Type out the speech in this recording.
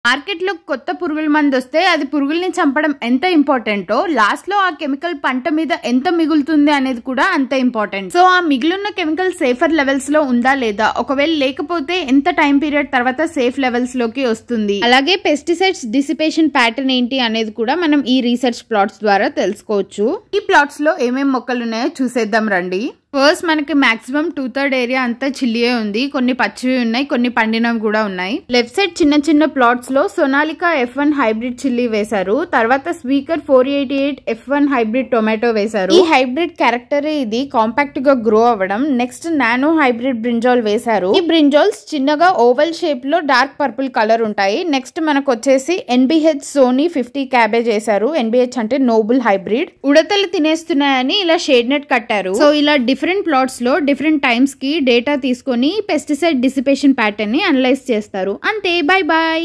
మార్కెట్లో కొత్త పురుగుల మందు వస్తే అది పురుగుల్ని చంపడం ఎంత ఇంపార్టెంటో లాస్ట్ లో ఆ కెమికల్ పంట మీద ఎంత మిగులుతుంది అనేది కూడా అంత ఇంపార్టెంట్. సో ఆ మిగిలిన కెమికల్ సేఫర్ లెవెల్స్ లో ఉందా లేదా, ఒకవేళ లేకపోతే ఎంత టైం పీరియడ్ తర్వాత సేఫ్ లెవెల్స్ లోకి వస్తుంది, అలాగే పెస్టిసైడ్స్ డిసిపేషన్ ప్యాటర్న్ ఏంటి అనేది కూడా మనం ఈ రీసెర్చ్ ప్లాట్స్ ద్వారా తెలుసుకోవచ్చు. ఈ ప్లాట్స్ లో ఏమేం మొక్కలు ఉన్నాయో చూసేద్దాం రండి. ఫస్ట్ మనకి మాక్సిమం 2/3 ఏరియా అంతా చిల్లియే ఉంది. కొన్ని పచ్చివి ఉన్నాయి, కొన్ని పండినవి కూడా ఉన్నాయి. లెఫ్ట్ సైడ్ చిన్న చిన్న ప్లాట్స్ లో సోనాలికా F1 హైబ్రిడ్ చిల్లీ వేశారు. తర్వాత స్పీకర్ 488 F1 హైబ్రిడ్ టొమాటో వేశారు. ఈ హైబ్రిడ్ క్యారెక్టర్ ఇది కాంపాక్ట్ గా గ్రో అవ్వడం. నెక్స్ట్ నానో హైబ్రిడ్ బ్రింజాల్ వేశారు. ఈ బ్రింజాల్స్ చిన్నగా ఓవల్ షేప్ లో డార్క్ పర్పుల్ కలర్ ఉంటాయి. నెక్స్ట్ మనకు వచ్చేసి NBH సోనీ 50 క్యాబేజ్ వేశారు. NBH అంటే నోబుల్ హైబ్రిడ్. ఉడతలు తినేస్తున్నాయని ఇలా షేడ్ నెట్ కట్టారు. సో ఇలా డిఫరెంట్ ప్లాట్స్ లో డిఫరెంట్ టైమ్స్ కి డేటా తీసుకొని పెస్టిసైడ్ డిసిపేషన్ ప్యాటర్న్ ని అనలైజ్ చేస్తారు. అంతే, బై బాయ్.